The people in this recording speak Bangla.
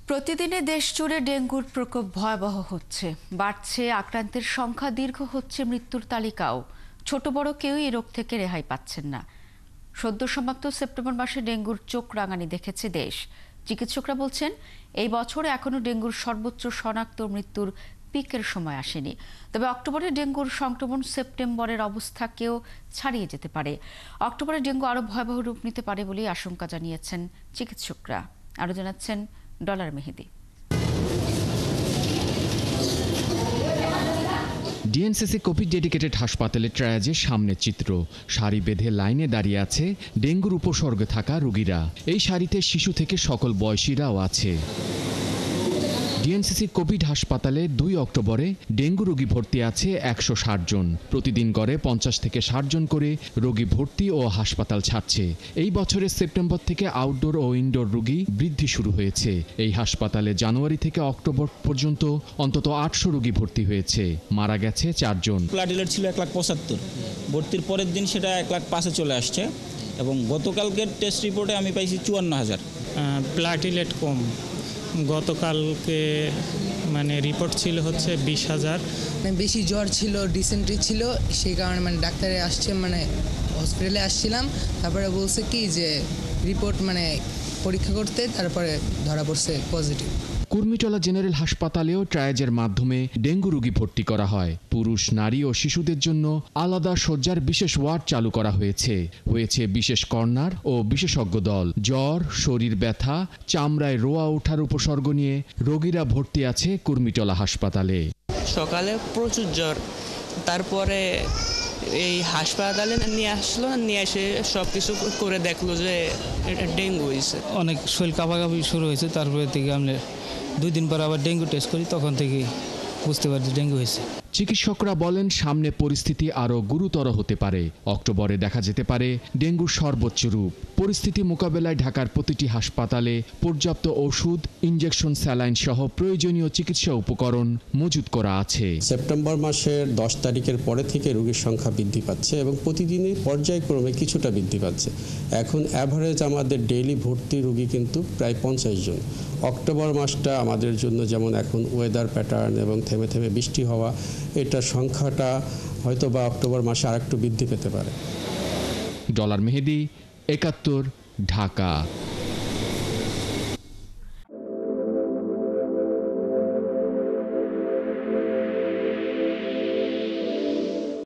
প্রতিদিনে দেশ জুড়ে ডেঙ্গুর প্রকোপ ভয়াবহ হচ্ছে, বাড়ছে আক্রান্তের সংখ্যা, দীর্ঘ হচ্ছে মৃত্যুর তালিকাও। ছোট বড় কেউই এই রোগ থেকে রেহাই পাচ্ছেন না। সদ্য সমাপ্ত সেপ্টেম্বর মাসে ডেঙ্গুর চোখ রাঙানি দেখেছে দেশ। চিকিৎসকরা বলছেন এই বছর এখনো ডেঙ্গুর সর্বোচ্চ শনাক্ত মৃত্যুর পিকের সময় আসেনি। তবে অক্টোবরে ডেঙ্গুর সংক্রমণ সেপ্টেম্বরের অবস্থাকেও ছাড়িয়ে যেতে পারে। অক্টোবরে ডেঙ্গু আরও ভয়াবহ রূপ নিতে পারে বলেই আশঙ্কা জানিয়েছেন চিকিৎসকরা। আরও জানাচ্ছেন ডলার মেহেদি। ডিএনসিসি কোভিড ডেডিকেটেড হাসপাতালের ট্রায়াজের সামনের চিত্র। সারি বেঁধে লাইনে দাঁড়িয়ে আছে ডেঙ্গুর উপসর্গে থাকা রোগীরা। এই সারিতে শিশু থেকে সকল বয়সীরাও আছে। ডিএনসিসি কোভিড হাসপাতালে 2 অক্টোবরে ডেঙ্গু রোগী ভর্তি আছে 160 জন। প্রতিদিন গড়ে 50 থেকে 60 জন করে রোগী ভর্তি ও হাসপাতাল ছাড়ছে। এই বছরের সেপ্টেম্বর থেকে আউটডোর ও ইনডোর রোগী বৃদ্ধি শুরু হয়েছে। এই হাসপাতালে জানুয়ারি থেকে অক্টোবর পর্যন্ত অন্তত 800 রোগী ভর্তি হয়েছে। মারা গেছে 4 জন। প্লাটিলেট ছিল 1,75,000, ভর্তির পরের দিন সেটা 1,05,000 চলে আসছে এবং গতকালকের টেস্ট রিপোর্টে আমি পাইছি 54,000। প্লাটিলেট কম, গতকালকে মানে রিপোর্ট ছিল হচ্ছে 20,000। বেশি জ্বর ছিল, ডিসেন্ট্রি ছিল, সেই কারণে ডাক্তারে আসছে, হসপিটালে আসছিলাম। তারপরে বলছে কি যে রিপোর্ট পরীক্ষা করতে, তারপরে ধরা পড়ছে পজিটিভ। কুর্মিটোলা জেনারেল হাসপাতালেও ট্রায়াজের মাধ্যমে ডেঙ্গু রোগী ভর্তি করা হয়। পুরুষ, নারী ও শিশুদের জন্য আলাদা শয্যার বিশেষ ওয়ার্ড চালু করা হয়েছে বিশেষ কর্নার ও বিশেষজ্ঞ দল। জ্বর, শরীর ব্যথা, চামড়ায় রোয়া ওঠার উপসর্গ নিয়ে রোগীরা ভর্তি আছে কুর্মিটোলা হাসপাতালে। সকালে প্রচুর জ্বর, তারপরে এই হাসপাতালে নিয়ে এসে সব কিছু করে দেখলো যে ডেঙ্গু হয়েছে। অনেক শরীর কাঁপাকাঁপি শুরু হয়েছে, তারপরে থেকে আমরা 2 দিন পর আবার ডেঙ্গু টেস্ট করি, তখন থেকে বুঝতে পারি ডেঙ্গু হয়েছে। চিকিৎসকরা বলেন সামনে পরিস্থিতি আরও গুরুতর হতে পারে। অক্টোবরে দেখা যেতে পারে ডেঙ্গুর সর্বোচ্চ রূপ। পরিস্থিতি মোকাবেলায় ঢাকার প্রতিটি হাসপাতালে পর্যাপ্ত ওষুধ, ইনজেকশন, স্যালাইন সহ প্রয়োজনীয় চিকিৎসা উপকরণ মজুত করা আছে। সেপ্টেম্বর মাসের 10 তারিখের পরে থেকে রোগীর সংখ্যা বৃদ্ধি পাচ্ছে এবং প্রতিদিনই পর্যায়ক্রমে কিছুটা বৃদ্ধি পাচ্ছে। এখন অ্যাভারেজ আমাদের ডেইলি ভর্তি রোগী কিন্তু প্রায় 50 জন। অক্টোবর মাসটা আমাদের জন্য, যেমন এখন ওয়েদার প্যাটার্ন এবং থেমে থেমে বৃষ্টি হওয়া, এটার সংখ্যাটা হয়তো বা অক্টোবর মাসে আরেকটু বৃদ্ধি পেতে পারে। ডলার মেহেদি, 71, ঢাকা।